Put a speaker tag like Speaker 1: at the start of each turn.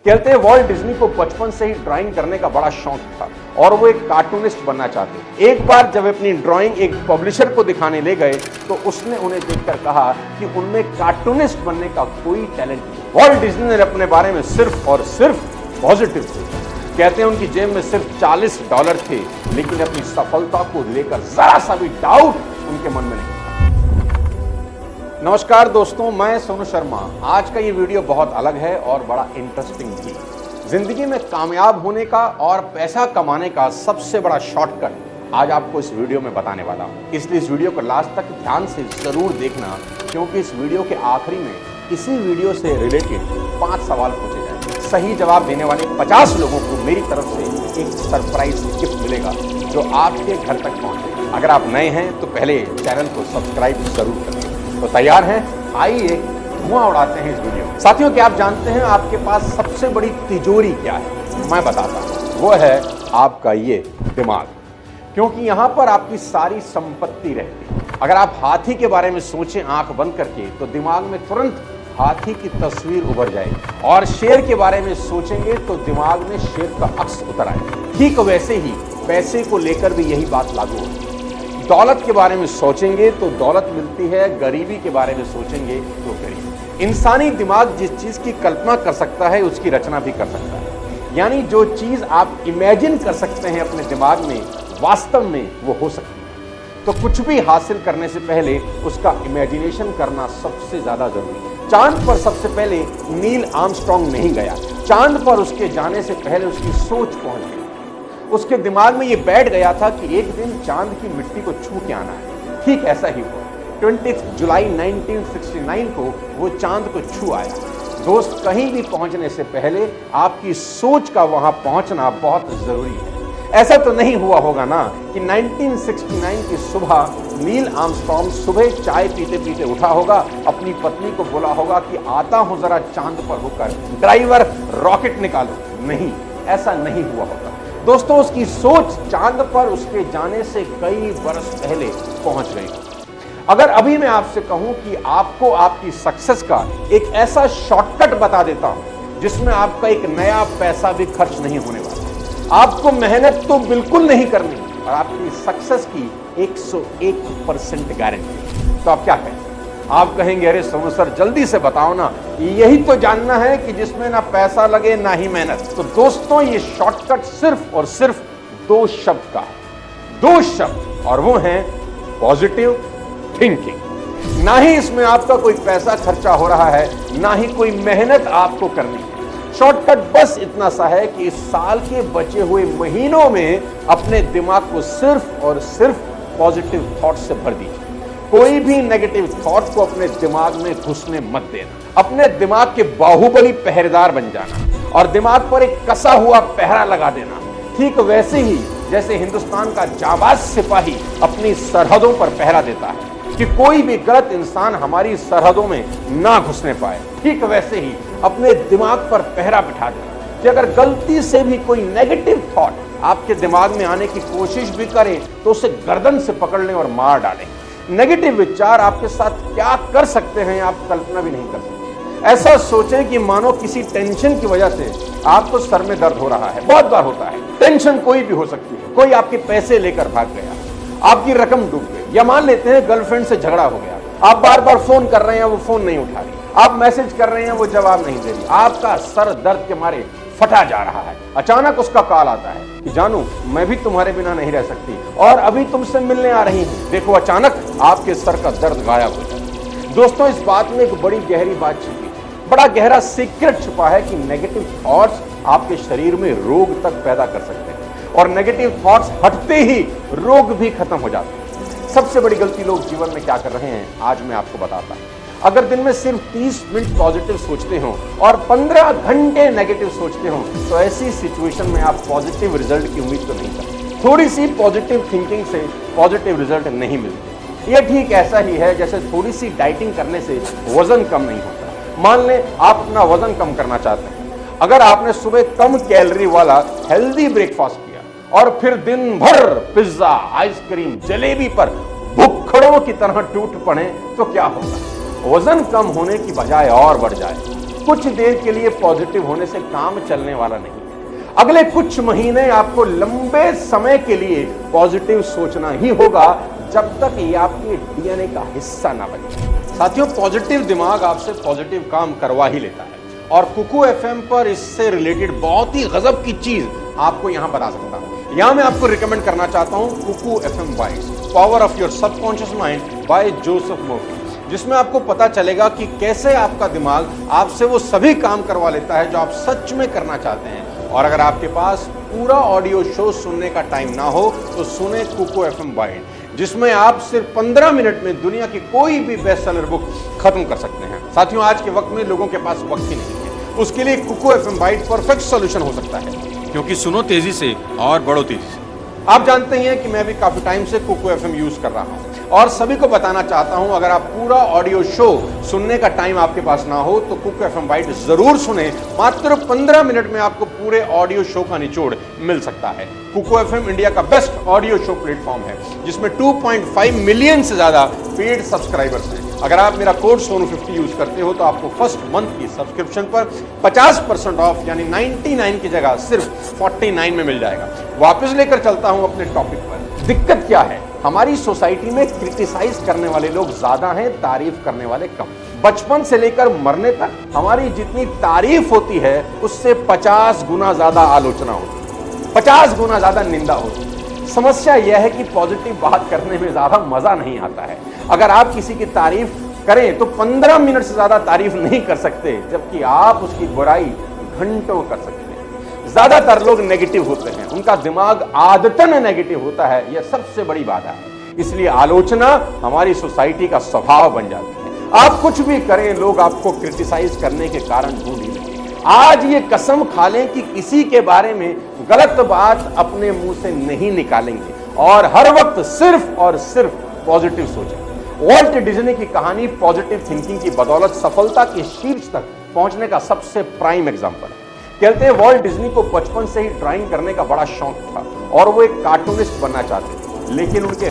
Speaker 1: कहते हैं Walt Disney को बचपन से ही ड्राइंग करने का बड़ा शौक था और वो एक कार्टूनिस्ट बनना चाहते। एक बार जब अपनी ड्राइंग एक पब्लिशर को दिखाने ले गए तो उसने उन्हें देखकर कहा कि उनमें कार्टूनिस्ट बनने का कोई टैलेंट नहीं। वॉल्ट डिज्नी ने अपने बारे में सिर्फ और सिर्फ पॉजिटिव थे। कहते हैं उनकी जेब में सिर्फ $40 थे, लेकिन अपनी सफलता को लेकर जरा सा भी डाउट उनके मन में नहीं। नमस्कार दोस्तों, मैं सोनू शर्मा। आज का ये वीडियो बहुत अलग है और बड़ा इंटरेस्टिंग भी। जिंदगी में कामयाब होने का और पैसा कमाने का सबसे बड़ा शॉर्टकट आज आपको इस वीडियो में बताने वाला हूं। इसलिए इस वीडियो को लास्ट तक ध्यान से जरूर देखना, क्योंकि इस वीडियो के आखिरी में इसी वीडियो से रिलेटेड 5 सवाल पूछे जाएंगे। सही जवाब देने वाले 50 लोगों को मेरी तरफ से एक सरप्राइज गिफ्ट मिलेगा जो आपके घर तक पहुंचेगा। अगर आप नए हैं तो पहले चैनल को सब्सक्राइब जरूर करें। तो तैयार हैं? आइए धुआं उड़ाते हैं इस वीडियो में। साथियों, क्या आप जानते हैं आपके पास सबसे बड़ी तिजोरी क्या है? मैं बताता हूं। वो है आपका ये दिमाग, क्योंकि यहां पर आपकी सारी संपत्ति रहती है। अगर आप हाथी के बारे में सोचें आंख बंद करके तो दिमाग में तुरंत हाथी की तस्वीर उभर जाएगी, और शेर के बारे में सोचेंगे तो दिमाग में शेर का अक्स उतर आएगा। ठीक वैसे ही पैसे को लेकर भी यही बात लागू होती है। दौलत के बारे में सोचेंगे तो दौलत मिलती है, गरीबी के बारे में सोचेंगे तो गरीबी। इंसानी दिमाग जिस चीज की कल्पना कर सकता है उसकी रचना भी कर सकता है। यानी जो चीज आप इमेजिन कर सकते हैं अपने दिमाग में, वास्तव में वो हो सकती है। तो कुछ भी हासिल करने से पहले उसका इमेजिनेशन करना सबसे ज्यादा जरूरी है। चांद पर सबसे पहले नील आर्मस्ट्रांग नहीं गया, चांद पर उसके जाने से पहले उसकी सोच पहुंच गई। उसके दिमाग में ये बैठ गया था कि एक दिन चांद की मिट्टी को छू के आना है। ठीक ऐसा ही हुआ। 20 जुलाई 1969 को वो चांद को छू आया। दोस्त, कहीं भी पहुंचने से पहले आपकी सोच का वहां पहुंचना बहुत जरूरी है। ऐसा तो नहीं हुआ होगा ना कि 1969 की सुबह नील आर्मस्ट्रांग सुबह चाय पीते पीते उठा होगा, अपनी पत्नी को बोला होगा कि आता हूं जरा चांद पर होकर, ड्राइवर रॉकेट निकालो। नहीं, ऐसा नहीं हुआ होगा। दोस्तों, उसकी सोच चांद पर उसके जाने से कई बरस पहले पहुंच गई। अगर अभी मैं आपसे कहूं कि आपको आपकी सक्सेस का एक ऐसा शॉर्टकट बता देता हूं जिसमें आपका एक नया पैसा भी खर्च नहीं होने वाला, आपको मेहनत तो बिल्कुल नहीं करनी और आपकी सक्सेस की 101% गारंटी, तो आप क्या कहें? आप कहेंगे, अरे सोनू सर जल्दी से बताओ ना, यही तो जानना है कि जिसमें ना पैसा लगे ना ही मेहनत। तो दोस्तों, ये शॉर्टकट सिर्फ और सिर्फ 2 शब्द का है। 2 शब्द, और वो हैं पॉजिटिव थिंकिंग। ना ही इसमें आपका कोई पैसा खर्चा हो रहा है, ना ही कोई मेहनत आपको करनी है। शॉर्टकट बस इतना सा है कि इस साल के बचे हुए महीनों में अपने दिमाग को सिर्फ और सिर्फ पॉजिटिव थॉट से भर दीजिए। कोई भी नेगेटिव थॉट को अपने दिमाग में घुसने मत देना। अपने दिमाग के बाहुबली पहरेदार बन जाना और दिमाग पर एक कसा हुआ पहरा लगा देना। ठीक वैसे ही जैसे हिंदुस्तान का जाबाज सिपाही अपनी सरहदों पर पहरा देता है कि कोई भी गलत इंसान हमारी सरहदों में ना घुसने पाए, ठीक वैसे ही अपने दिमाग पर पहरा बिठा देना कि अगर गलती से भी कोई नेगेटिव थॉट आपके दिमाग में आने की कोशिश भी करे तो उसे गर्दन से पकड़ लें और मार डालें। नेगेटिव विचार आपके साथ क्या कर सकते हैं आप कल्पना भी नहीं कर सकते। ऐसा सोचें कि मानो किसी टेंशन की वजह से आपको सर में दर्द हो रहा है। बहुत बार होता है। टेंशन कोई भी हो सकती है। कोई आपके पैसे लेकर भाग गया, आपकी रकम डूब गई, या मान लेते हैं गर्लफ्रेंड से झगड़ा हो गया। आप बार बार फोन कर रहे हैं, वो फोन नहीं उठा रही, आप मैसेज कर रहे हैं, वो जवाब नहीं दे रही, आपका सर दर्द के मारे फटा जा रहा है। अचानक उसका कॉल आता है कि जानू, मैं भी तुम्हारे बिना नहीं रह सकती और अभी तुमसे मिलने आ रही हूं। देखो, अचानक आपके सर का दर्द गायब हो जाता है। दोस्तों, इस बात में एक बड़ी गहरी बात छिपी, बड़ा गहरा सीक्रेट छुपा है कि नेगेटिव थॉट्स आपके शरीर में रोग तक पैदा कर सकते हैं और नेगेटिव थॉट्स हटते ही रोग भी खत्म हो जाते हैं। सबसे बड़ी गलती लोग जीवन में क्या कर रहे हैं, आज मैं आपको बताता हूं। अगर दिन में सिर्फ 30 मिनट पॉजिटिव सोचते हो और 15 घंटे नेगेटिव सोचते हो तो ऐसी सिचुएशन में आप पॉजिटिव रिजल्ट की उम्मीद तो नहीं करते। थोड़ी सी पॉजिटिव थिंकिंग से पॉजिटिव रिजल्ट नहीं मिलते। यह ठीक ऐसा ही है जैसे थोड़ी सी डाइटिंग करने से वजन कम नहीं होता। मान लें आप अपना वजन कम करना चाहते हैं। अगर आपने सुबह कम कैलोरी वाला हेल्दी ब्रेकफास्ट किया और फिर दिन भर पिज्जा, आइसक्रीम, जलेबी पर भुक्खड़ों की तरह टूट पड़े तो क्या होगा? वजन कम होने की बजाय और बढ़ जाए। कुछ देर के लिए पॉजिटिव होने से काम चलने वाला नहीं है। अगले कुछ महीने आपको लंबे समय के लिए पॉजिटिव सोचना ही होगा, जब तक ये आपके डीएनए का हिस्सा ना बने। साथियों, पॉजिटिव दिमाग आपसे पॉजिटिव काम करवा ही लेता है और कुकू एफएम पर इससे रिलेटेड बहुत ही गजब की चीज आपको यहां बता सकता हूं। यहां मैं आपको रिकमेंड करना चाहता हूं Kuku FM bytes, power of your subconscious mind by Joseph Murphy, जिसमें आपको पता चलेगा कि कैसे आपका दिमाग आपसे वो सभी काम करवा लेता है जो आप सच में करना चाहते हैं। और अगर आपके पास पूरा ऑडियो शो सुनने का टाइम ना हो तो सुने कुकू एफएम बाइट, जिसमें आप सिर्फ 15 मिनट में दुनिया की कोई भी बेस्ट सेलर बुक खत्म कर सकते हैं। साथियों, आज के वक्त में लोगों के पास वक्त ही नहीं है, उसके लिए Kuku FM byte perfect solution हो सकता है, क्योंकि सुनो तेजी से और बढ़ो तेजी से। आप जानते हैं कि मैं भी काफी टाइम से कुकू एफएम यूज कर रहा हूं और सभी को बताना चाहता हूं, अगर आप पूरा ऑडियो शो सुनने का टाइम आपके पास ना हो तो कुकू एफएम बाइट जरूर सुने। मात्र 15 मिनट में आपको पूरे ऑडियो शो का निचोड़ मिल सकता है। कुकू एफएम इंडिया का बेस्ट ऑडियो शो प्लेटफॉर्म है, जिसमें 2.5 मिलियन से ज्यादा पेड सब्सक्राइबर्स हैं। अगर आप मेरा कोड सोनू50 यूज करते हो तो आपको फर्स्ट मंथ की सब्सक्रिप्शन पर 50% ऑफ, यानी 99 की जगह सिर्फ 49 में मिल जाएगा। वापस लेकर चलता हूं अपने टॉपिक पर। दिक्कत क्या है? हमारी सोसाइटी में क्रिटिसाइज करने वाले लोग ज्यादा हैं, तारीफ करने वाले कम। बचपन से लेकर मरने तक हमारी जितनी तारीफ होती है उससे 50 गुना ज्यादा आलोचना होती है, 50 गुना ज्यादा निंदा होती है। समस्या यह है कि पॉजिटिव बात करने में ज्यादा मजा नहीं आता है। अगर आप किसी की तारीफ करें तो 15 मिनट से ज्यादा तारीफ नहीं कर सकते, जबकि आप उसकी बुराई घंटों कर सकते हैं। ज्यादातर लोग नेगेटिव होते हैं, उनका दिमाग आदतन नेगेटिव होता है, यह सबसे बड़ी बाधा है। इसलिए आलोचना हमारी सोसाइटी का स्वभाव बन जाती है। आप कुछ भी करें, लोग आपको क्रिटिसाइज करने के कारण ढूंढ ही लेंगे। आज ये कसम खा लें कि किसी के बारे में गलत बात अपने मुंह से नहीं निकालेंगे और हर वक्त सिर्फ और सिर्फ पॉजिटिव सोचेंगे। वॉल्ट डिज्नी की कहानी पॉजिटिव थिंकिंग की बदौलत सफलता के शीर्ष तक पहुंचने का सबसे प्राइम एग्जांपल है। कहते हैं वॉल्ट डिज्नी को बचपन से ही ड्राइंग करने का बड़ा शौक था और वो एक कार्टूनिस्ट बनना चाहते थे, लेकिन उनके